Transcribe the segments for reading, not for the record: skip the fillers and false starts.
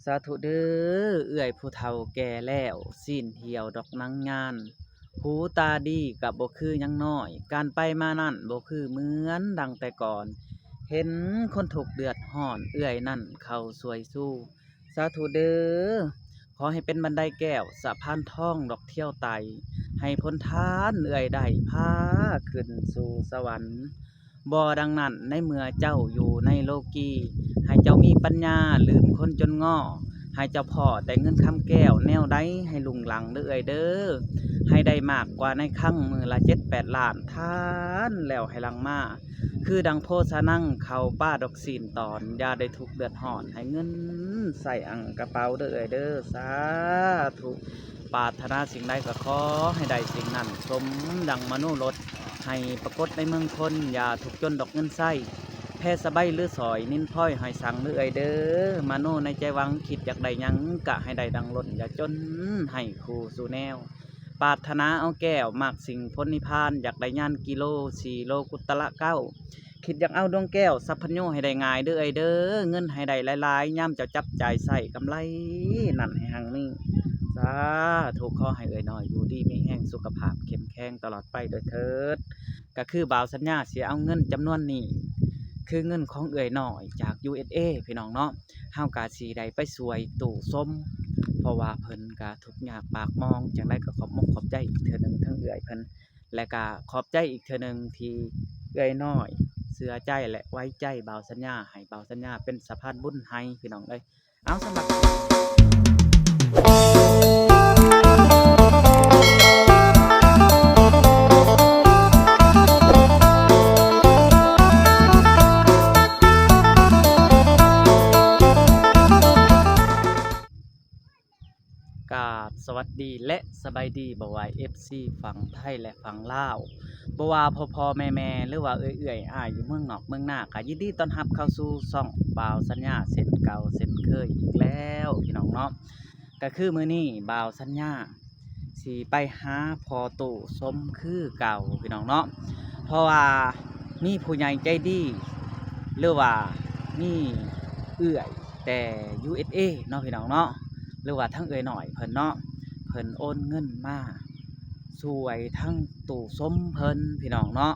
สาธุเด้อเอื้อยผู้เฒ่าแก่แล้วสิ้นเหี่ยวดอกนางยานหูตาดีกับบ่คือยังน้อยการไปมานั่นบ่คือเหมือนดังแต่ก่อนเห็นคนถูกข์เดือดร้อนเอื้อยนั่นเข้าสวยสู้สาธุเด้อขอให้เป็นบันไดแก้วสะพานทองดอกเที่ยวไตให้พ้นทานเอื้อยได้พาขึ้นสู่สวรรค์บ่ดังนั้นในเมื่อเจ้าอยู่ในโลกีให้เจ้ามีปัญญาลืมคนจนง้อ ให้เจ้าพ่อได้เงินคำแก้วแนวใดให้ลุงหลังเด้อเอ้ยเด้อให้ได้มากกว่าในครั้งมือละ7-8 ล้านทานแล้วให้หลังมาคือดังโพสนั่งเขาป้าดอกศีลตอนอย่าได้ทุกข์เดือดร้อนให้เงินใส่อังกระเป๋าเด้อเอ้ยเด้อสาธุปรารถนาสิ่งใดก็ขอให้ได้สิ่งนั้นสมดังมโนรสให้ปรากฏในเมืองคนอย่าทุกข์จนดอกเงินใส่ แพร่สะใบหรือสอยนินพ้อยหอยสังหรือเด้อมาโนในใจหวังคิดอยากได้หยังกะให้ได้ดังล้นอย่าจนให้คู่สู่แนวปรารถนาเอาแก้วมากสิ่งพ้นนิพพานอยากได้ยานกิโล4 โลกุตละเก้าคิดอยากเอาดวงแก้วสัพพโญให้ได้ง่ายเด้อเด้อเงินให้ได้หลายๆย่ำเจ้าจับจ่ายใส่กำไรนั่นให้หังนี้สาธุขอให้เอ่ยน้อยอยู่ดีมีแห้งสุขภาพเข้มแข็งตลอดไปโดยเถิดก็คือบ่าวสัญญาเสียเอาเงินจำนวนนี้ คือเงินของเอ่ยหน่อยจาก USA พี่น้องเนาะเฮากะสิได้ไปสวยตู่ส้มเพราะว่าเพิ่นกะทุกข์ยากปากมองจังได๋ก็ขอบมกขอบใจอีกเทื่อหนึงทั้งเอ่ยเพิ่นและก็ขอบใจอีกเทื่อหนึงที่เอ่ยน้อยเชื่อใจและไว้ใจบ่าวสัญญาให้บ่าวสัญญาเป็นสะพานบุญให้พี่น้องเอ้ยเอาสำหรับ กราบสวัสดีและสบายดีบ่ว่า FC ฝั่งไทยและฝั่งลาวบ่ว่าพ่อๆแม่ๆหรือว่าเอื้อยๆอ้ายอยู่เมืองนอกเมืองนาก็ยินดีต้อนรับเข้าสู่ช่องบ่าวสัญญาเช่นเก่าเช่นเคยอีกแล้วพี่น้องเนาะก็คือมื้อนี้บ่าวสัญญาสิไปหาพ่อตู่สมคือเก่าพี่น้องเนาะเพราะว่ามีผู้ใหญ่ใจดีหรือว่ามีเอื้อยแต่ USA เนาะพี่น้องเนาะ หรือว่าทั้งเอ่ยหน่อยเพิ่นเนาะเพิ่นโอนเงินมาสวยทั้งตู้ส้มเพิ่นพี่น้องเนาะ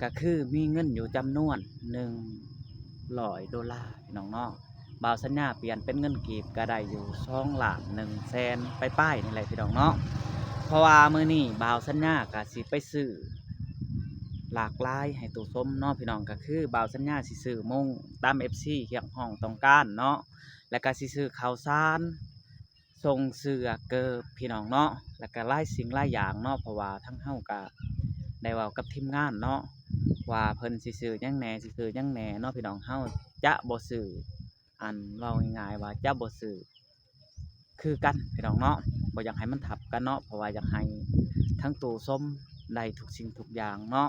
ก็คือมีเงินอยู่จำนวน$100พี่น้องเนาะบ่าวสัญญาเปลี่ยนเป็นเงินกีบก็ได้อยู่2,100,000ป้ายๆนี่แหละพี่น้องเนาะเพราะว่ามื้อนี้บ่าวสัญญาก็สิไปซื้อหลากหลายให้ตู้ส้มเนาะพี่น้องก็คือบ่าวสัญญาสิซื้อมงตาม FC เรียกห้องต้องการเนาะ แล้วก็สิซื้อข้าวสารส่งเสื้อเกิบพี่น้องเนาะแล้วก็หลายสิ่งหลายอย่างเนาะเพราะว่าทั้งเฮาก็ได้เว้ากับทีมงานเนาะว่าเพิ่นสิซื้อหยังแหน่สิซื้อหยังแหน่เนาะพี่น้องเฮาจะบ่ซื้ออันเว้าง่ายๆว่าจะบ่ซื้อคือกันพี่น้องเนาะบ่อยากให้มันทับกันเนาะเพราะว่าอยากให้ทั้งตู้ส้มได้ทุกสิ่งทุกอย่างเนาะ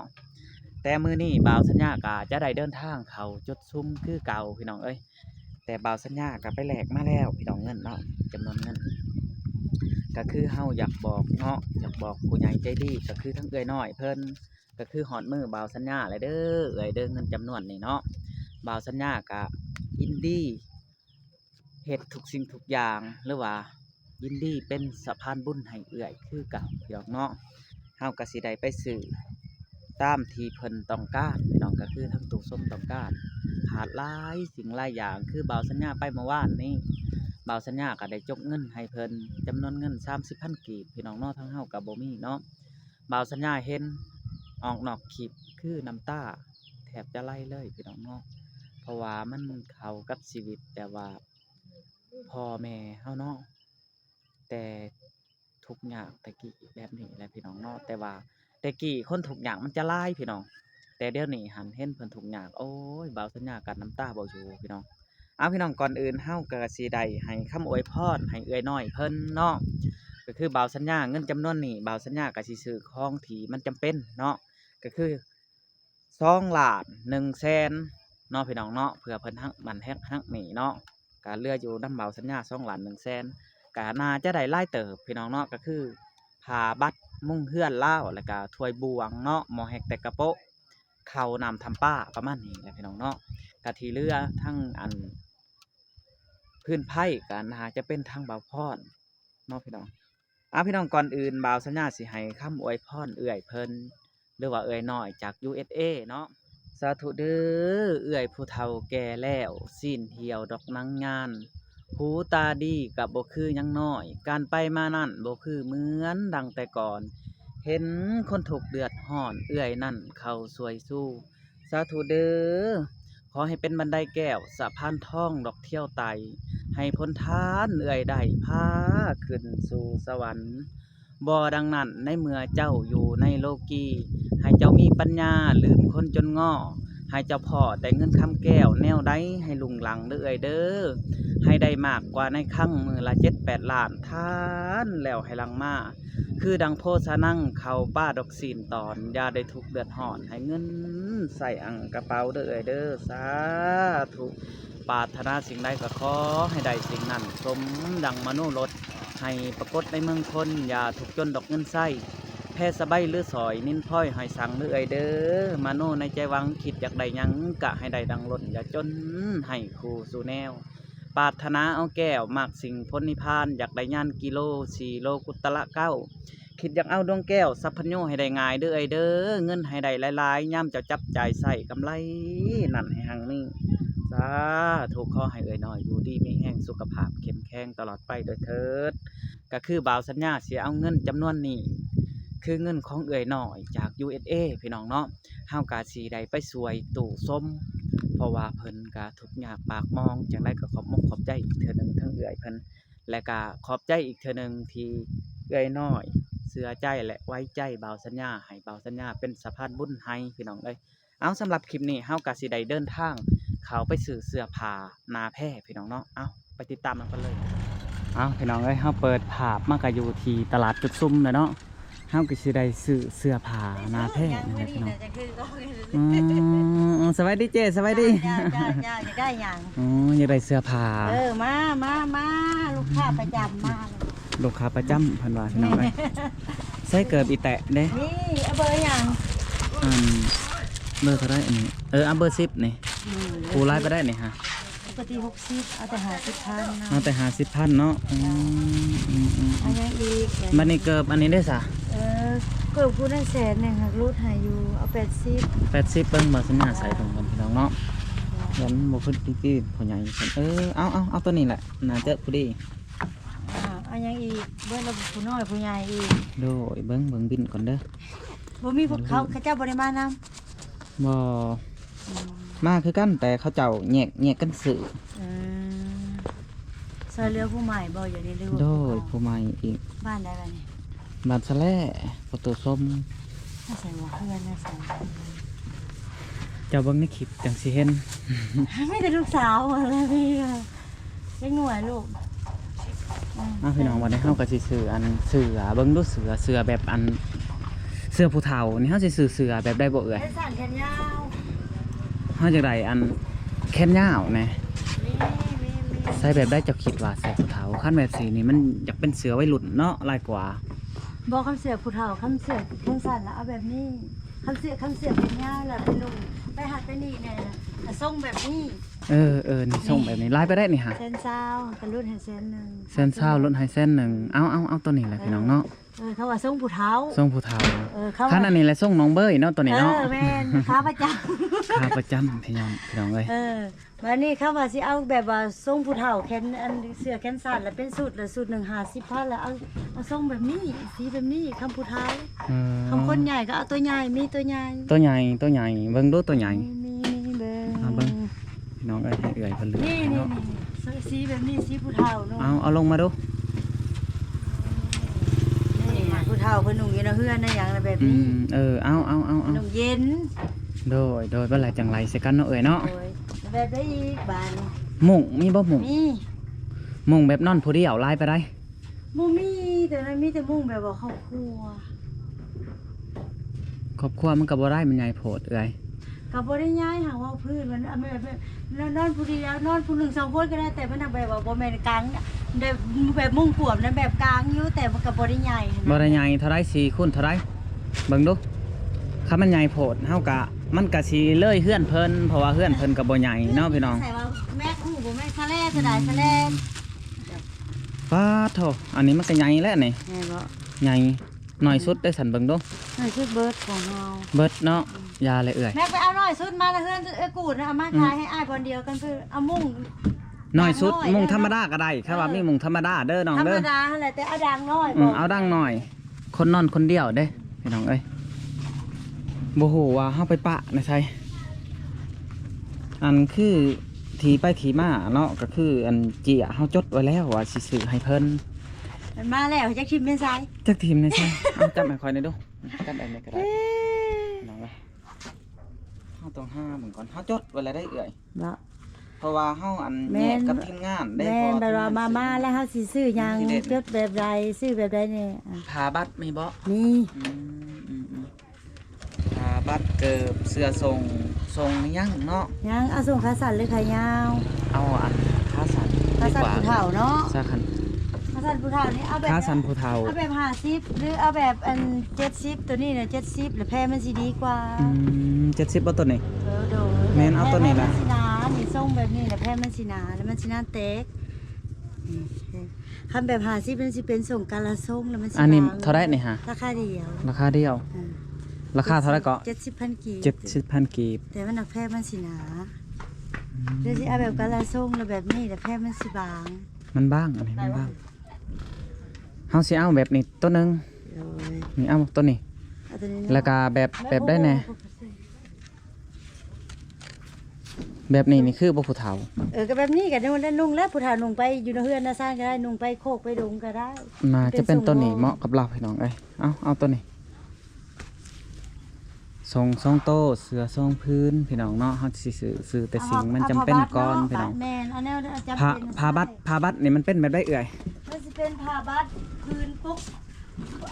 แต่มื้อนี้บ่าวสัญญาก็จะได้เดินทางเข้าจุดซุมคือเก่าพี่น้องเอ้ย แต่บ่าวสัญญาก็ไปแลกมาแล้วพี่น้องเงินเนาะจำนวนเงินก็คือเฮาอยากบอกเนาะอยากบอกผู้ใหญ่ใจดีก็คือทั้งเอื้อยน้อยเพิ่นก็คือฮอดมือบ่าวสัญญาเลยเด้อเอื้อยเด้อเงินจำนวนนี้เนาะบ่าวสัญญาก็ยินดีเฮ็ดทุกสิ่งทุกอย่างหรือว่ายินดีเป็นสะพานบุญให้เอื้อยคือเก่าพี่น้องเนาะเฮาก็สิได้ไปซื้อตามที่เพิ่นต้องการพี่น้องก็คือทั้งตู้ส้มต้องการ ขาดหลายสิ่งหลายอย่างคือบ่าวสัญญาไปเมื่อวานนี้บ่าวสัญญาก็ได้จกเงินให้เพิ่นจำนวนเงิน30,000กีบพี่น้องเนาะทั้งเฮากับบ่มีเนาะบ่าวสัญญาเห็นออกนอกคลิปคือน้ำตาแทบจะไหลเลยพี่น้องเนาะเพราะว่ามันเข้ากับชีวิตแต่ว่าพ่อแม่เฮาเนาะแต่ทุกข์ยากแต่กี้แบบนี้แหละพี่น้องเนาะแต่ว่าแต่กี้คนทุกข์ยากมันจะหลายพี่น้อง แต่เดี๋ยวนี้หันเห็นเพิ่นทุกข์ยากโอ้ยบ่าวสัญญากันน้ำตาบ่อยู่พี่น้องเอาพี่น้องก่อนอื่นเฮาก็สิได้ให้คำอวยพรให้เอื้อยน้อยเพิ่นเนาะก็คือบ่าวสัญญาเงินจำนวนนี้บ่าวสัญญาก็สิซื้อของที่มันจำเป็นเนาะก็คือ2,100,000เนาะพี่น้องเนาะเพื่อเพิ่นฮักมันฮักหนี้เนาะก็เหลืออยู่นำบ่าวสัญญา2,100,000ก็น่าจะได้หลายเติบพี่น้องเนาะก็คือผ้าบัตรมุงเรือนลาวแล้วก็ถ้วยบวงเนาะหม้อแฮกแต่กะโปะ เขานำทำป้าประมาณนี้แหละพี่น้องเนาะกะทีเรือทั้งอัน พื้นไผ่ก็น่าจะเป็นทางบ่าวพรเนาะพี่น้องพี่น้องก่อนอื่นบ่าวสัญญาสิให้คำอวยพรเอื้อยเพิ่นหรือว่าเอื้อยน้อยจาก USA เนาะสาธุเด้อเอื้อยผู้เฒ่าแก่แล้วสิ้นเหี่ยวดอกนางงานหูตาดีกับบ่คือยังน้อยการไปมานั่นบ่คือเหมือนดังแต่ก่อนเห็นคนถูกข์เดือดร้อนเอื้อยนั่นเข้าสวยสู้สาธุเด้อขอให้เป็นบันไดแก้วสะพานทองดอกเที่ยวไตให้พ้นทานเอื้อยได้พาขึ้นสู่สวรรค์บ่ดังนั้นในเมื่อเจ้าอยู่ในโลกีให้เจ้ามีปัญญาลืมคนจนง้อให้เจ้าพ่อได้เงินคำแก้วแนวใดให้ลุงหลังเด้อเอ้ยเด้อให้ได้มากกว่าในครั้งมือละ7-8 ล้านทานแล้วให้หลังมาคือดังโพสนั่งเขาป้าดอกศีลตอนอย่าได้ทุกข์เดือดร้อนให้เงินใส่อังกระเป๋าเด้อเอ้ยเด้อสาธุปรารถนาสิ่งใดก็ขอให้ได้สิ่งนั้นสมดังมโนรสให้ปรากฏในเมืองคนอย่าถูกจนดอกเงินไส้แพ้สะใบหรือสอยนินพ้อยให้สั่งเด้อเอ้ยเด้อมโนในใจหวังคิดอยากได้หยังกะให้ได้ดังล้นอย่าจนให้คู่สู่แนวปรารถนาเอาแก้วมากสิ่งพ้นนิพพานอยากได้ญาณกิโล4 โลกุตตะเก้าคิดอยากเอาดวงแก้วสัพพโญให้ได้ง่ายเด้อเอ้ยเด้อเงินให้ได้หลายๆย่ำเจ้าจับจ่ายใส่กำไรนั่นให้หังนี่สาธุขอให้เอ้ยน้อยอยู่ดีมีแห้งสุขภาพเข้มแข็งตลอดไปโดยเถิดก็คือบ่าวสัญญาเสียเอาเงินจำนวนนี้คือเงินของเอ้ยน้อยจาก USA พี่น้องเนาะเฮากะสิได้ไปสวยตู้ส้มเพราะว่าเพิ่นก็ทุกข์ยากปากมองจังไดก็ขอบมกขอบใจอีกเทื่อนึงทั้งเอื้อยเพิ่นและก็ขอบใจอีกเทื่อนึงที่เอื้อยน้อยเชื่อใจและไว้ใจบ่าวสัญญาให้บ่าวสัญญาเป็นสะพานบุญให้พี่น้องเอ้ยเอาสำหรับคลิปนี้เฮาก็สิได้เดินทางเข้าไปซื้อเสื้อผ้านาแพร่พี่น้องเนาะเอาไปติดตามกันเลยเอาพี่น้องเอ้ยเฮาเปิดภาพมาก็อยู่ที่ตลาดจุดซุ่มเนาะเฮาก็สิได้ซื้อเสื้อผ้านาแพร่นี่แหละพี่น้องสวัสดีเจสวัสดีจ้าอยากได้หยังอยากได้เสื้อผ้ามาลูกค้าประจำมาลูกค้าประจำเพิ่นว่าพี่น้องเอ้ยใส่เกิบอีแตะเด้นี่เอาเบอร์หยังเบอร์เท่าไรอันนี้เอาเบอร์10นี่ปูไล่ไปได้นี่ฮะปกติ60เอาแต่50,000เอาแต่50,000เนาะอันยังอีกบัดนี้เกิบอันนี้ได้ซะเกิบผู้นั้น100,000หักรูดให้อยู่เอา80เบิ่งบ่สัญญาใส่ตรงกันพี่น้องเนาะยันบ่ขึ้นที่พ่อใหญ่เอาตัวนี้แหละน่าจะพอดีอันยังอีกเบิ่งระบบผู้น้อยผู้ใหญ่อีกโดยเบิ่งบินก่อนเด้อบ่มีพวกเขาเจ้าบ่ได้มานำบ่มาคือกันแต่เขาเจ้าแยกกันซื้อซอยเรือผู้ใหม่บ่อยู่ในเรือโดยผู้ใหม่อีกบ้านใดล่ะนี่บ้านสะแล่ประตูส้มน่าใส่หัวเพื่อนน่าใส่เจ้าเบิ่งในคลิปจังสิเห็นไม่แต่ลูกสาวอะไรพี่เล็กหน่วยลูกพี่น้องวันนี้เฮาก็สิซื้ออันเสือเบิ่งดูเสือแบบอันเสือผู้เฒ่านี่เฮาสิซื้อเสือแบบได้บ่เอ่ยสั้นแขนยาวเฮาจังได๋อันแขนยาวแน่ใส่แบบได้เจ้าคิดว่าเสือผู้เฒ่าคันแบบสีนี่มันอยากเป็นเสือวัยรุ่นเนาะหลายกว่าบ่คำเสือผู้เฒ่าคำเสือแขนสั้นแล้วเอาแบบนี้คำเสือแขนยาวแล้วเป็นลุงไปหัดไปนี่แน่ส่งแบบนี้นี่ส่งแบบนี้ไล่ไปได้นี่ฮะ120,000กันรุ่นให้100,000 120,000ลดให้100,000เอาตัวนี้แหละพี่น้องเนาะเขาว่าส่งผู้เฒ่าคันอันนี้แหละส่งน้องเบ้ยเนาะตัวนี้เนาะแม่นค้าประจำพี่น้องเอ้ยวันนี้เขาว่าสิเอาแบบว่าส่งผู้เฒ่าแขนอันเสื้อแขนสั้นแล้วเป็นสูตรละสูตร150,000แล้วเอาส่งแบบนี้สีแบบนี้คำผู้เฒ่าคำคนใหญ่ก็เอาตัวใหญ่มีตัวใหญ่เบิ่งดูตัวใหญ่มีเบิ่งพี่น้องเอ้ยให้เอื้อยเพิ่นเลือกนี่สีแบบนี้สีผู้เฒ่าเนาะเอาลงมาดูนี่ผู้เฒ่าเพิ่นนุ่งอยู่ในเฮือนในหยังแบบนี้เอานุ่งเย็นโดยบ่หลายจังไรใส่กันเนาะเอ้ยเนาะแบบได้อีกบานมุ้งมีบ่มุ้งมีมุ้งแบบนอนผู้เดียวลายไปได้บ่มีแต่นั้นมีแต่มุ้งแบบว่าครอบครัวมันก็บ่ได้มันใหญ่โพดเอ้ยก็บ่ได้ย้ายหาว่าพื้นมันแบบนอนผู้เดียวนอนผู้1 2คนก็ได้แต่มันแบบว่าบ่แม่นกลางแบบมุ้งปวบนั้นแบบกลางอยู่แต่มันก็บ่ได้ใหญ่เท่าไร4 คูณเท่าไรเบิ่งดูถ้ามันใหญ่โพดเฮาก็มันก็สิเลยเฮือนเพิ่นเพราะว่าเฮือนเพิ่นก็บ่ใหญ่เนาะพี่น้องใส่ว่าแม่ฮู้บ่ ไม่ทะเลจะได้ทะเล ป้าโถอันนี้มันก็ใหญ่แล้วนี่ แม่บ่ ใหญ่หน่อยสุดได้สันเบิ่งดู หน่อยชุดเบิร์ดของเรา เบิดเนาะยาเลยเอื่อย แม่ไปเอาหน่อยชุดมาแล้วเพื่อนกูดนะเอามาขายให้อ้ายบอลเดียวกันเพื่อเอามุ่ง หน่อยสุด น้อย มุงธรรมดาก็ได้แค่ว่ามีมุงธรรมดาเด้อน้อง ธรรม เด้อ ดาอะไรแต่เอาดังน้อยบอก เอาดังหน่อย คนนอนคนเดียวเด้พี่น้องเอ้ยบ่ฮู้ว่าเฮาไปปะในไสอันคือทีไปทีมาเนาะก็คืออันเจียเฮาจดไว้แล้วว่าสิซื้อให้เพิ่น มันมาแล้วจะชิมเป็นไซ จักทีมในไสเอาจับให้ค่อยหน่อยดูจับได้ไหมก็ได้น้องเอ้ยเฮาต้องหาเบิ่งก่อนเฮาจดไว้แล้วได้เอื่อย บ่ เพราะว่าเฮาอัน แม่ แย น กกับทีมงานได้ แม่ พอน ไปว่ามาแล้วเฮาสิซื้อหยัง ทีเด็ด จดแบบใดซื้อแบบใดเนี่ย พาบัตรมีบ่ นี่ พาบัตรเกิบเสื้อทรงยังเนาะ ยังเอาส่งขาสั่นหรือขายาว เอาอันขาสัน ขาสั่นผู้เฒ่าเนาะ ซาคัน ขาสั่นผู้เฒ่านี่เอาแบบ ขาสันผู้เฒ่า เอาแบบ50หรือเอาแบบอัน70ตัวนี้น่ะ70แล้วแพ้มันสิดีกว่า 70บ่ตัวนี้ โด แม่นเอาตัวนี้ล่ะ แพ้มันสิหนานี่ส่งแบบนี้แล้วแพ้มันสิหนาแล้วมันสิหนาเต็กคันแบบ50มันสิเป็นส่งกาละส่งแล้วมันสิ อันนี้ บง เท่าไรนี่ฮะ ราคาเดียว ราคาเดียว อ่า ราคาเท่าไรก็ 70,000กีบ 70,000กีบ แต่มันหนักแพ้มันสิหนาเดี๋ยวสิเอาแบบกาละส่งแล้วแบบนี้แล้วแพ้มันสิบาง มันบ้างอันนี้มันบ้างเฮาสิเอาแบบนี้ตัวหนึง โอ้ย นี่เอาตัวนี้ เอาตัวนี้ แล้วก็แบบได้แน่แบบนี้นี่คือบ่ผู้เฒ่า ก็แบบนี้ก็ได้แล้วนุ่งแล้วผู้เฒ่านุ่งไปอยู่ในเฮือนนะซ่านก็ได้นุ่งไปโคกไปดงก็ได้ มาจะเป็นตัวนี้เหมาะกับเราพี่น้องเอ้ยเอาตัวนี้ทรงโตเสือทรงพื้นพี่น้องเนาะเฮาสิซื้อแต่สิ่งมันจำเป็นก่อนพี่น้อง แม่นเอาแนวจำ ผ้า เป็น ผ้าบัตรนี่มันเป็นแบบได้เอื่อย มันสิเป็นผ้าบัดพื้นปุ๊ก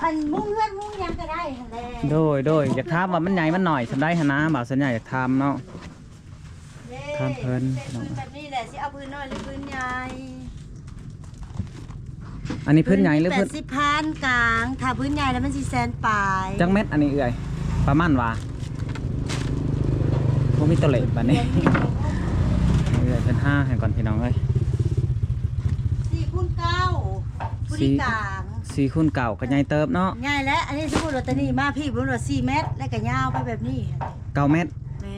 อันมุ้งเฮือนมุ้งหยังก็ได้หั่นแหละ โดยอยากถามว่ามันใหญ่มันหน่อยสำได้หนนะบ่าวสัญญาอยากถามเนาะ ทำเพลิน เป็นพื้นแบบนี้แหละสิเอาพื้นน้อยหรือพื้นใหญ่ อันนี้พื้นใหญ่หรือพื้น 80,000กลางถ้าพื้นใหญ่แล้วมันสิแสนปลาย จังเม็ดอันนี้เอื่อยประมาณว่าบ่มีตัวเลขบัดนี้เอื่อยเป็น5ให้ก่อนพี่น้องเอ้ย 4คูณ9ผู้ที่กลาง 4คูณ9ก็ใหญ่เติบเนาะ ง่ายแล้วอันนี้สมมุติว่าตัวนี้มาพี่บ่รู้ว่า4เมตรแล้วก็ยาวไปแบบนี้ 9เมตร แม่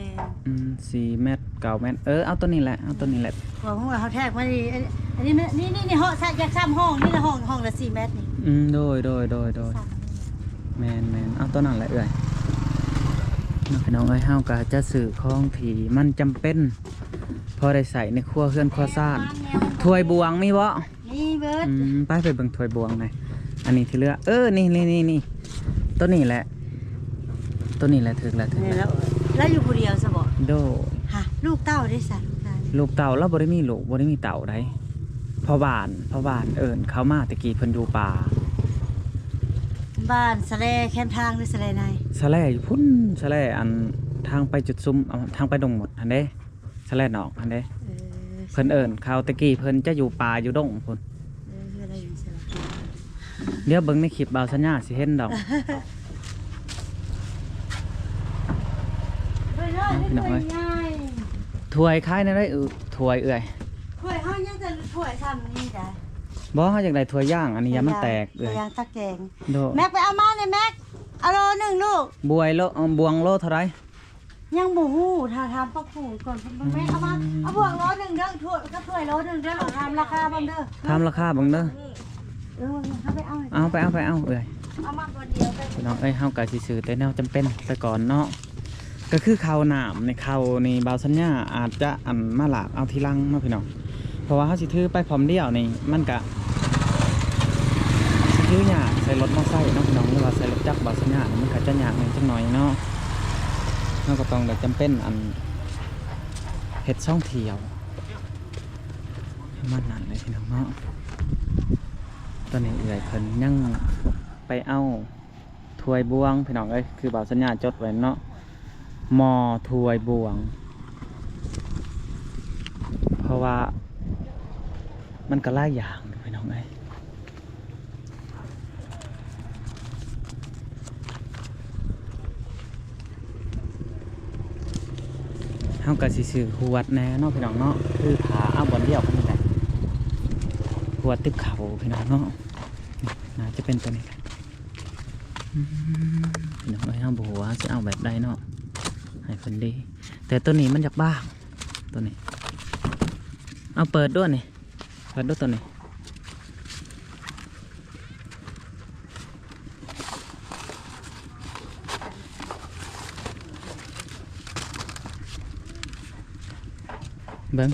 4เมตร9เมตรเอาตัวนี้แหละเอาตัวนี้แหละ พอหัวเขาแทกมาอันนี้นี่ห้องอยากซ้ำห้องนี่ละห้องละ4เมตรนี่ โดยแม่นเอาตัวนั้นแหละเอื่อยน้องพี่น้องเอ้ยเฮาก็จะซื้อของที่มันจำเป็นพอได้ใส่ในครัวเฮือนครัวซ่านถ้วยบวงมีบ่ นี่เบิด ไปเบิ่งถ้วยบวงหน่อยอันนี้ที่เหลือนี่ตัวนี้แหละถึกแล้ว แล้วอยู่ผู้เดียวซะบ่ โด ฮะลูกเต้าได้สัตว์ ลูกเต่าเราบ่ได้มีลูกบ่ได้มีเต่าได้พ่อบ้านเอิ้นเขามาตะกี้เพิ่นอยู่ป่า บ้านสะเลแคมทางหรือสะเลใน สะแลอยู่พุ่นสะแลอันทางไปจุดซุมทางไปดงหมดอันเด้สะแลนอกอันเด้เพิ่นเอิ้นเขาตะกี้เพิ่นจะอยู่ป่าอยู่ดงพุ่น อะไรอยู่ใช่ไหม เดี๋ยวเบิ่งในคลิปบ่าวสัญญาสิเห็นดอก ไปเลยนี่เลยง่าย ถ้วยคล้ายนั่นได้ถ้วยเอื่อย ถ้วยเฮายังจะถ้วยซ้ำนี่จ้ะ บ่เฮาอยากได้ถ้วยย่างอันนี้ยามันแตกเอื่อย ยางตะแกง โด แม็กไปเอามาเลยแม็กเอาโลหนึ่งลูก บวยโลบวงโลเท่าไหร่ ยังบ่ฮู้ถ้าทำปักผูก่อนแม่เอามาเอาบวกโลหนึ่งเด้อถ้วยก็ถ้วยโลหนึ่งเด้อลูกทำราคาบ้างเด้อ ทำราคาเบิ่งเด้อ เอาไปเอา เอาไปเอ้ย เอามาคนเดียวกัน พี่น้องเอ้ยเฮาก็สิซื้อแต่แนวจำเป็นไปก่อนเนาะก็คือข้าวหนามในข้าวนี่บ่าวสัญญาอาจจะอันมาหลากเอาทีหลังเนาะพี่น้องเพราะว่าเฮาสิถือไปพร้อมเดียวนี่มันก็สิถือยากใส่รถมอไซค์เนาะพี่น้องหรือว่าใส่รถจักรบ่าวสัญญานี่มันก็จะยากนิดจักหน่อยเนาะเฮาก็ต้องได้จำเป็นอันเฮ็ดช่องเที่ยวมันนั่นเลยพี่น้องเนาะตอนนี้เอื้อยเพิ่นยังไปเอาถ้วยบวงพี่น้องเอ้ยคือบ่าวสัญญาจดไว้เนาะหม้อถ้วยบวง เพราะว่ามันก็หลายอย่างพี่น้องเอ้ย เฮาก็สิซื้อขวดแหน่เนาะพี่น้องเนาะคือผาเอาบ่อนเดียวกันนี่แหละขวดติ๊บเขาพี่น้องเนาะนี่น่าจะเป็นตัวนี้แหละพี่น้องเอ้ยเฮาบ่ฮู้ว่าสิเอาแบบใดเนาะให้เพิ่นดีแต่ตัวนี้มันอยากบ้างตัวนี้เอาเปิดด้วยนี่เปิดด้วยตัวนี้เบิ้ง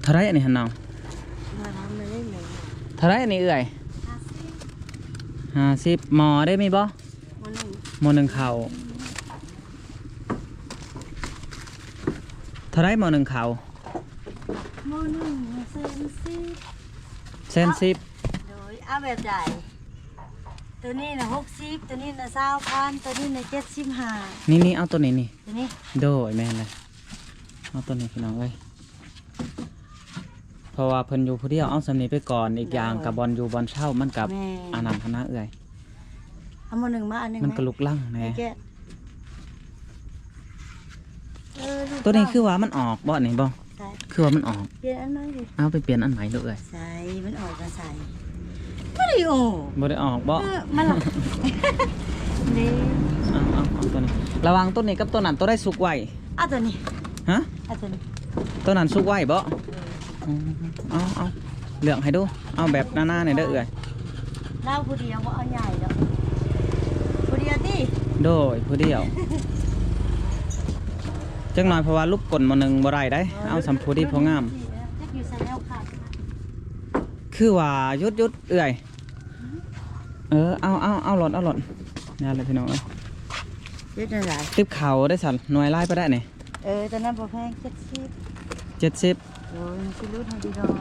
เท่าไรอันนี้หันน้อง มาทำเลยเลย เท่าไรอันนี้เอื่อย50หมอได้มีบ่ วันหนึ่ง หมอหนึ่งเข่าเท่าไรหมอหนึ่งเข่า โมหนึ่งเซนซี เส้น10โดยเอาแบบใดตัวนี้นะ60ตัวนี้นะ20,000ตัวนี้นะ75นี่เอาตัวนี้นี่ ตัวนี้ โดยแม่นเลยเอาตัวนี้พี่น้องเอ้ยเพราะว่าเพิ่นอยู่ผู้เดียวเอาสำนี้ไปก่อนอีกอย่างกับบอลอยู่บอลเช่ามันกับอานันทนะเอื่อย เอามาหนึ่งมาอันหนึ่ง มันกระลุกลั่งแน่ แกะลูก ตัวนี้คือว่ามันออกบ่นี่บ่ ใส่ คือว่ามันออก เปลี่ยนอันไหนดิ เอาไปเปลี่ยนอันใหม่เด้อเอ้ย ใส่มันออกก็ใส่ไม่ได้โอ้ บ่ได้ออกบ่ มันหรอกนี่ เอาตัวนี้ระวังตัวนี้กับตัวนั้นตัวได้สุกไว้ เอาตัวนี้ ฮะ เอาตัวนี้ ตัวนั้นสุกไว้บ่เอาเลือกให้ดูเอาแบบหน้าๆนี่เด้อเอ้ย เล่าผู้เดียวว่าเอาใหญ่แล้วผู้เดียวที่ โดยผู้เดียวจังหน่อยเพราะว่าลูกกลมาหนึ่งบ่ได้ได้เอาสัมพูดีพองาม จะอยู่ใส่แล้วค่ะ คือว่ายุดเอื่อยเอาหล่นนี่นเลยพี่น้อง ยืดหน่อย ติบเข่าได้สั่นหน่วยไล่ไปได้นี่ ตอนนั้นพอแพง70โอ้ยมันสิรูดให้ดีดอก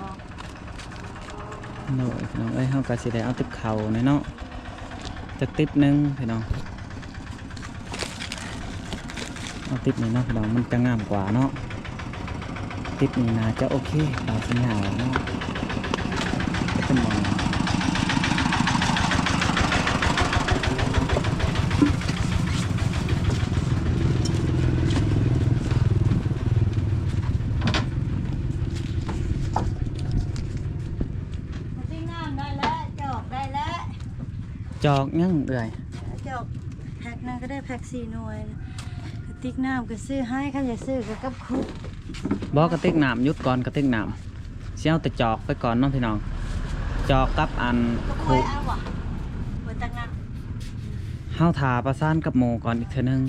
โดยพี่น้องเฮาก็สิได้เอาติบเข่าในเนาะจะติบหนึงพี่น้องเอาติบนี่เนาะพี่น้องมันจะงามกว่าเนาะติบนี่น่าจะโอเคตามสัญญาเนาะจะเป็นหมอ ติ้งน้ำได้แล้วจอกได้แล้ว จอกยังเอื่อย จอกแพ็คนึงก็ได้แพ็ค4 หน่วยติ๊กน้ำก็ซื้อให้ข้าอยากซื้อก็กับคุก บอกกระติกน้ำยุดก่อนกระติกน้ำเชี่ยวแต่จอกไปก่อนเน้องพี่น้องจอกกับอัน ก็ค่ คุ อยเอาว่ะบนตังงะ เฮาถาประสานกับหมู่ก่อนอีกเทื่อนึง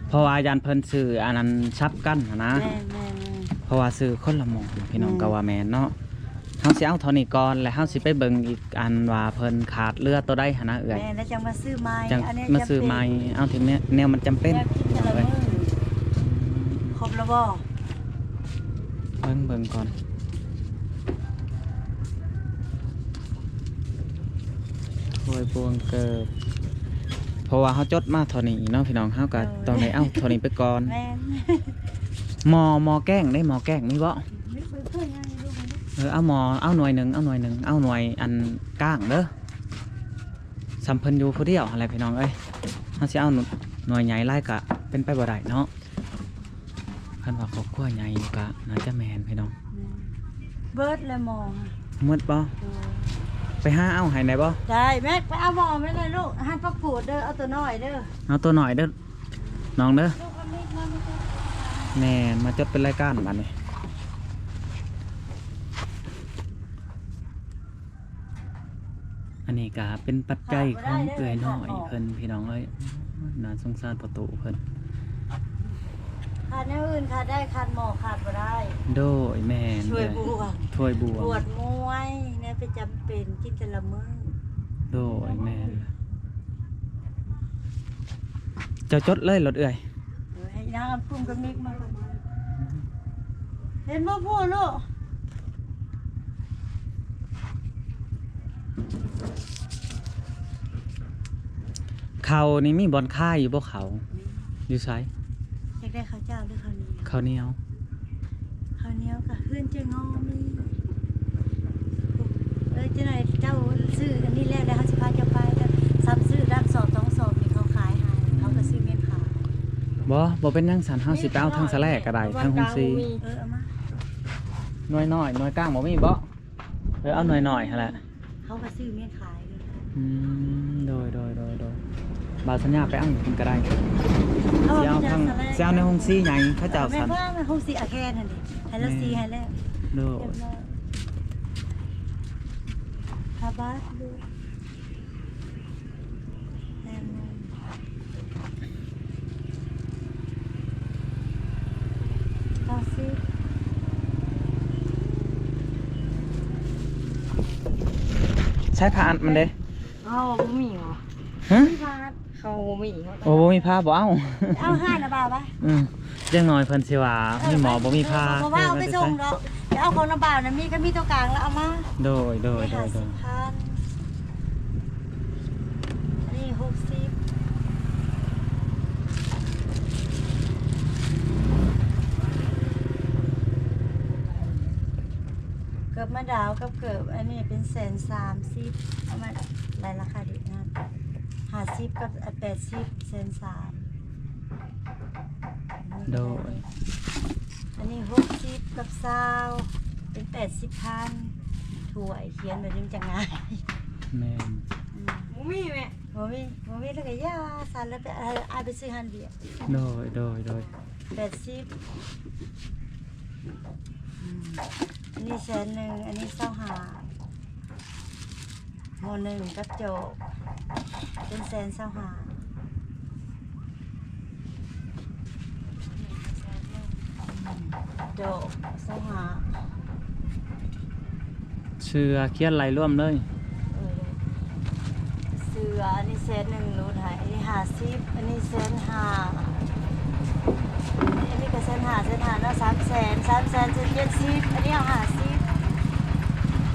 เพราะว่าอาจารย์เพิ่นซื้ออันนั้นชับกันหั้นนะ แม่ เพราะว่าซื้อคนละหมู่พี่น้องก็ว่าแม่นเนาะเฮาสิเอาเท่านี้ก่อนแล้วเฮาสิไปเบิ่งอีกอันว่าเพิ่นขาดเลือดตัวใดหั้นนะเอื้อย แม่แล้วจังมาซื้อไม้ จัง อันนี้ มาซื้อใหม่เอาถึงแนวมันจำเป็น แม่กินแต่ละมื้อครบแล้วบ่ เบิ่งก่อนถ้วยบวงเกิบเพราะว่าเฮาจดมาเท่านี้เนาะพี่น้องเฮาก็ต้องได้เอาเท่านี้ไปก่อน แม่ หมอแกล้งได้หมอแกล้งมีบ่ ไม่เคยเพื่อนยังลูกมัน เอาหน่วยหนึ่งเอาหน่วยอันก้างเด้อสัมเพิ่นอยู่ผู้เดียวอะไรพี่น้องเอ้ยเฮาสิเอาหน่วยใหญ่ไล่กะเป็นไปบ่ได้เนาะคันว่าครอบครัวใหญ่ก็น่าจะแม่นพี่น้อง เบิร์ดเลยมอง มืดบ่ไปหาเอาให้ได้บ่ ได้แม่ไปเอาหมอไม่เลยลูกให้ประกูดเด้อเอาตัวน้อยเด้อ เอาตัวหน่อยเด้อน้องเด้อ ลูกมันมาไม่ได้ แม่นมาจดเป็นรายการบัดนี้อันนี้ก็เป็นปัจจัยของเอื้อยน้อยเพิ่นพี่น้องเอ้ยน่าสงสารประตูเพิ่น ขาดแนวอื่นขาดได้ขาดหมอขาดบ่ได้ โดยแม่น ช่วยบวก ถ้วยบว ปวดมวยเนี่ยไปจำเป็นกินแต่ละมื้อ โดยแม่นเจ้าจดเลยรถเอื้อย ให้นางพุ่มกับมิกมาเห็นบ่พูดลูก เขานี่มีบอลค่ายอยู่บ่เขาอยู่ไส อยากได้ข้าวเจ้าหรือข้าวเหนียว เขาเหนียว ข้าวเหนียวกับเพื่อนเจ้างอมีเจ้าหน่อยเจ้าซื้ออันนี้แล้วเขาสิพาเจ้าไปซ้ำซื้อรับสอบ2 สอบนี่เขาขายให้เขาก็ซื้อเมียนขาย บ่ บ่เป็นนั่งสันเฮาสิไปเอาทางสะแลกก็ได้ทางฮุนซี เอามา หน่วยน้อยหน่วยกลางบ่มีบ่เอาหน่วยน้อยหั่นแหละ เขาก็ซื้อเมียขายเลย โดยบาสัญญาไปเอาอยู่ก็ได้ เอา สิเอาทางสิเอาในฮุนซีใหญ่เขาเจ้า แม่ สัน ว่ามันคงสีอาแคนนั่นดิให้ละสีให้แล้ว โดย เรียบร้อยพาบาสดูแน่นอนเอาสิ ใช้ผ้าอัดมันเด้ เอาบ่มีเหรอ ฮะ พาบาส เขาบ่มีเขา โอ้บ่มีผ้าบ่เอา เอาให้นะบ่าวปะ จังน้อยเพิ่นสิว่ามีหมอบ่มีผ้า เพราะว่าเอาไปส่งเนาะเดี๋ยวเอาของน้ำบ่าวนะมีก็มีตัวกลางแล้วเอามา โดย นี่50,000นี่60เกือบมาดาวกับเกือบอันนี้เป็น130,000เอามาหลายราคาดีนะ50กับ80130,000 โดย อันนี้60กับ20เป็น80,000ถ้วยเขียนแบบนี้มันจะง่าย แม่น บ่มีแม่ บ่มีแล้วก็ยาสั่นแล้วไปเอาไปซื้อหันเดียว โดย 80อันนี้100,000อันนี้25โมหนึ่งกระจกเป็น125,000โจก25,000 เชื่อเขียนไหลร่วมเลย เสืออันนี้100,000รูดให้อันนี้50อันนี้150,000อันนี้ก็150,000เนาะ300,000เป็น70อันนี้เอา50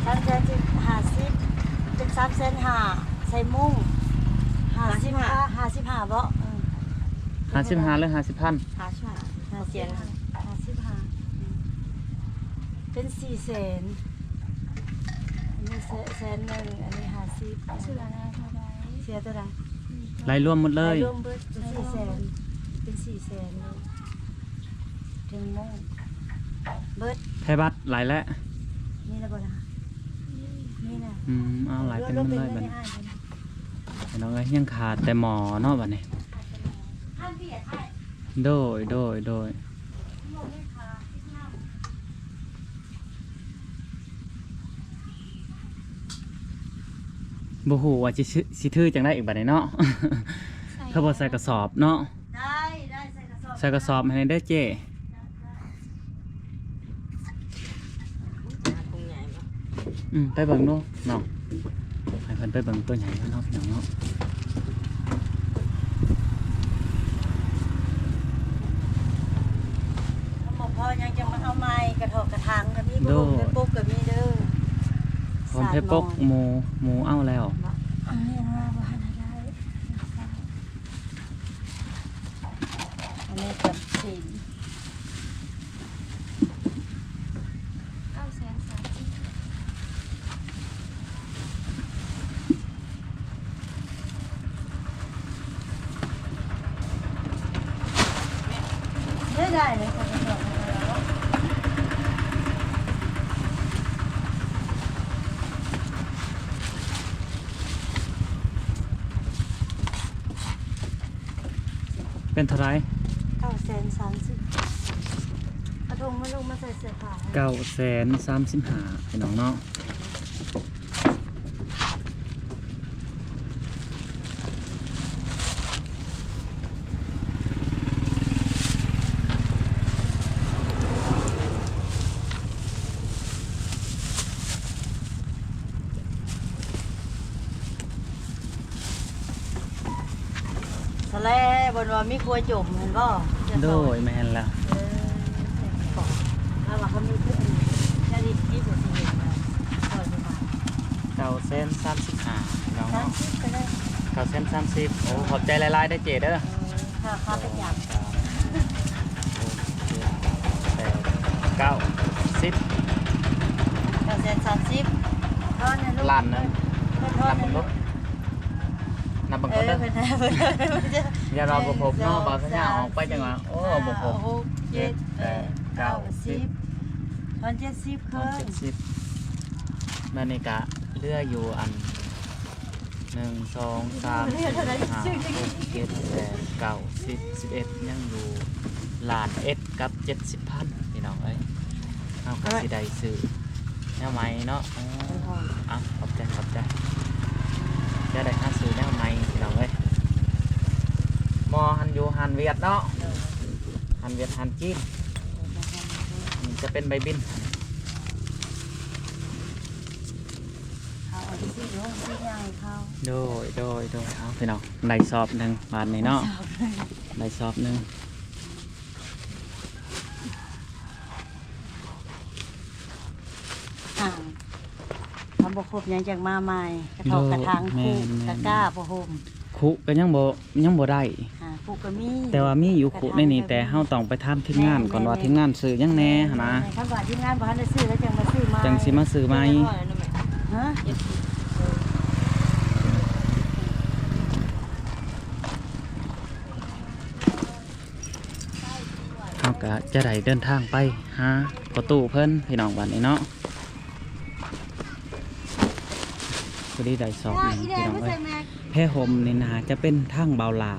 350เป็น350,000ใส่มุ้ง55บ่55หรือ50,000 หาช่วยเสียง 55เป็น400,000อันนี้100,000อันนี้50เสือนะเท่าใดเสียเท่าใด ไหลร่วมหมดเลย รวมเบิดเป็น400,000เป็น400,000เลยถึงมุ้งเบิด ไทยบัตรไหลแล้ว นี่ละบ่ล่ะนี่น่ะ เอาไหลเป็นหมดเลยบัดนี้ ให้ น้องเอ้ยยังขาดแต่หมอเนาะบัดนี้ ท่านพี่อ่ะให้ โดยบ่ฮู้ว่าสิถือจังได๋อีกบัดนี้เนาะ เขาบ่ใส่กระสอบเนาะ ได้ใส่กระสอบ ใส่กระสอบให้ได้เจ้ คงใหญ่บ่ ไปเบิ่งเนาะเนาะให้เพิ่นไปเบิ่งตัวใหญ่เนาะพี่น้องเนาะ เขาบอกพ่อยังจะมาเอาไม้กระถอกกระถางกับมีบ่เป็นปุ๊กกับมีเด้อ พร้อมเพชรปกหมูเอาแล้ว อันนี้ว่าบ่ทันได้อันนี้กับสีได้เลยค่ะกระถอกเป็นเท่าไหร่ 930,000เอาถุงมาลงมาใส่เสื้อผ้าให้ 935,000พี่น้องเนาะทะเลบนว่ามีครัวจุ่มเห็นบ่ โดยแม่นแล้ว บอกแล้วว่าเขามีเพื่อนญาติที่สุดที่เห็นมาซอยประมาณ 935,000น้องเนาะ 30ก็ได้ 930โอ้ขอบใจหลายๆได้เจเด้อ ถ้าเขาไปจับ 910 930ทอนนะลูก ล้านนะ ไม่ทอนนะลูก นับบังคนเด้อ เพิ่นนะเพิ่นจะ อย่ารอบ่ครบเนาะบ่าวสัญญาออกไปจังหวะโอ้บ่ครบ 6 7 8 9 10ตอน70เคย 70นั่นนี่กะเรืออยู่อัน1 2 3 4 5 6 7 8 9 10 11ยังอยู่ล้านเอ็ดกับ70,000พี่น้องเอ้ยเฮาก็สิได้ซื้อแนวใหม่เนาะเอาขอบใจจะได้หาซื้อแนวใหม่พี่น้องเอ้ยมอหันอยู่หันเวียดเนาะหันเวียดหันจีนมันจะเป็นใบบิน เขาเอาสิสิใหญ่เขา โดยเอาพี่น้องได้สอบหนึ่งบาทนี่เนาะได้สอบหนึ่ง ทำบ่ครบยังจังมาใหม่กระทอกกระทางคู่กระก้าบ่ห่ม คุก็ยังบ่ได้ คู่ก็มี แต่ว่ามีอยู่คุในนี่แต่เฮาต้องไปทำทีมงานก่อนว่าทีมงานซื้อยังแน่หั่นนะ คำว่าทีมงานบ่ทันได้ซื้อแล้วจังมาซื้อมา จังสิมาซื้อใหม่ ฮะ เฮาก็จะได้เดินทางไปหาประตูเพิ่นพี่น้องบัดนี้เนาะพอดีได้สอบหนึ่งพี่น้องเอ้ยแพร่ห่มนี่นาจะเป็นทางเบาหลา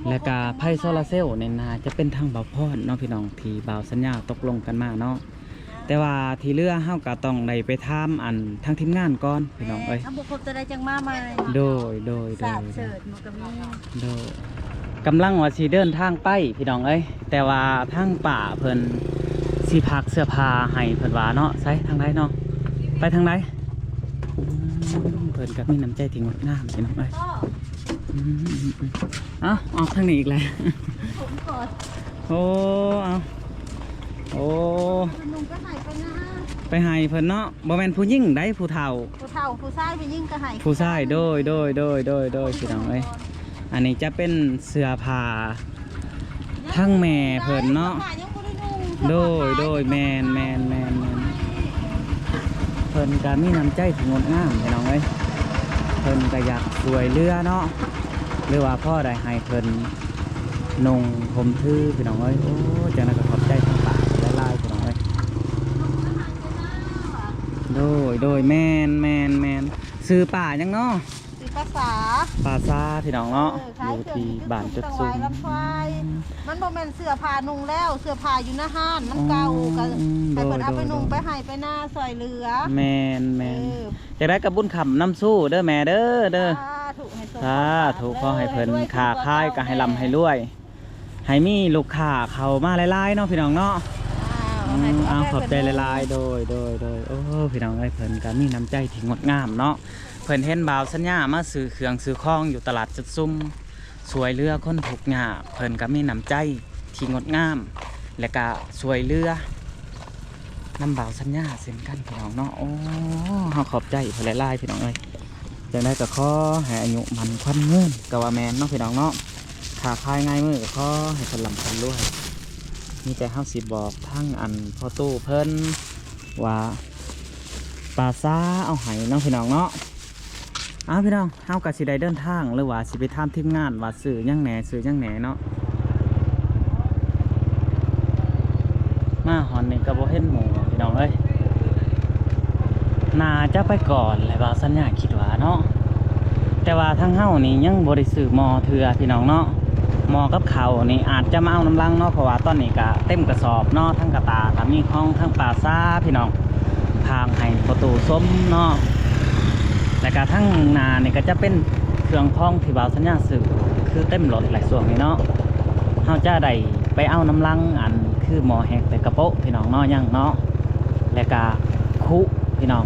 และก็ไพ่โซลาร์เซลล์เนี่ยนะจะเป็นทางเบาพอดเนาะพี่น้องที่เบาสัญญาตกลงกันมาเนาะแต่ว่าที่เรือเฮาก็ต้องได้ไปถามอันทางทีมงานก่อนพี่น้องเอ้ย ทำบ่ครบตัวใดจังมาใหม่ โดย สาดเสิร์ชมันก็มี โดยกำลังว่าสิเดินทางไปพี่น้องเอ้ยแต่ว่าทางป่าเพิ่นสิพักเสื้อผ้าให้เพิ่นว่าเนาะใส่ทางใดเนาะไปทางใดเพิ่นก็มีน้ำใจที่งดงามพี่น้องเอ้ยเอ้าออกทางนี้อีกแล้ว ผมก่อน โอ้เอาโอ้ นุ่งก็ให้ไปนะ ไปให้เพิ่นเนาะบ่แม่นผู้หญิงได้ผู้เฒ่า ผู้เฒ่าผู้ชายไปยิ่งก็ให้ ผู้ชายโดยพี่น้องเอ้ยอันนี้จะเป็นเสื้อผ้าทั้งแม่เพิ่นเนาะโดยแม่นเพิ่นก็มีน้ำใจที่งดงามพี่น้องเอ้ยเพิ่นก็อยากช่วยเหลือเนาะหรือว่าพ่อได้ให้เพิ่นนุ่งห่มถือพี่น้องเอ้ยโอ้จังนั้นก็ขอบใจทั้งป่าหลายๆพี่น้องเอ้ยโดยแม่นซื้อป่ายังเนาะ สิภาษา ป่าซาพี่น้องเนาะอยู่ที่บ้านจุด ตั สู ว ง ลำไฟมันบ่แม่นเสื้อผ้านุ่งแล้วเสื้อผ้าอยู่หน้าห้านมันเก่าก็ให้เพิ่นเอาไปนุ่งไปให้ไปหน้าซอยเหลือ แม่นจะได้กับบุญคำน้ำสู้เด้อแม่เด้อ ถูกให้สม ถูกขอให้เพิ่นค้าขายก็ให้ร่ำให้รวยให้มีลูกค้าเข้ามาหลายๆเนาะพี่น้องเนาะเอาขอบใจหลายๆโดยโอ้พี่น้องเอ้ยเพิ่นก็มีน้ำใจที่งดงามเนาะเพิ่นเห็นบ่าวสัญญามาซื้อเครื่องซื้อของอยู่ตลาดจุดซุ่มสวยเรือคนทุกข์ยากเพิ่นก็มีน้ำใจที่งดงามและก็สวยเรือน้ำบ่าวสัญญาเช่นกันพี่น้องเนาะโอ้เฮาขอบใจเพิ่นหลายๆพี่น้องเอ้ยจังได้ก็ขอให้อายุมันควันยืนก็ว่าแม่นเนาะพี่น้องเนาะค้าขายง่ายมือก็ขอให้เพิ่นร่ำเพิ่นรวยมีแต่เฮาสิบอกทั้งอันพ่อตู้เพิ่นว่าปลาซ่าเอาให้เนาะพี่น้องเนาะพี่น้องเฮาก็สิได้เดินทางหรือว่าสิไปถามทีมงานว่าซื้อหยังแหน่เนาะมาหอนนี่ก็บ่เห็นหมูพี่น้องเอ้ยน่าจะไปก่อนแหละบ่าวสัญญาคิดว่าเนาะแต่ว่าทางเฮานี่ยังบ่ได้ซื้อหม้อเทื่อพี่น้องเนาะหม้อกับข้าวนี่อาจจะมาเอาน้ำลังเนาะเพราะว่าตอนนี้ก็เต็มกระสอบเนาะทั้งกระตาก็มีของทั้งปลาซ่าพี่น้องทางให้ประตูส้มเนาะแล้วก็ทั้งนานี่ก็จะเป็นเครื่องพองที่บ่าวสัญญาซื้อคือเต็มรถหลายส่วนนี่เนาะเฮาจะได้ไปเอาน้ำลังอันคือหม้อแหกแต่กระโปะพี่น้องเนาะยังเนาะแล้วก็คุพี่น้อง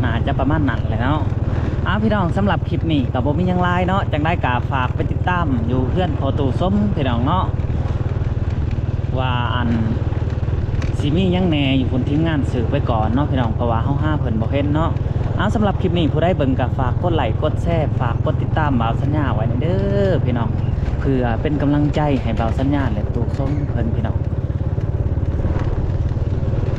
น่าจะประมาณนั้นแหละเนาะพี่น้องสำหรับคลิปนี้กับผมมียังไลน์เนาะจังได้กาฝากไปติดตามอยู่เพื่อนพอตูส้มพี่น้องเนาะว่าอันสิมียังแหน่อยู่คนทีมงานสื่อไปก่อนเนาะพี่น้องเพราะว่าเฮา5เพิ่นบ่เห็นเนาะสำหรับคลิปนี้ผู้ใดเบิ่งก็ฝากกดไลค์กดแชร์ฝากกดติดตามบ่าวสัญญาไว้เด้อพี่น้องเพื่อเป็นกำลังใจให้บ่าวสัญญาและตูส้มเพิ่นพี่น้อง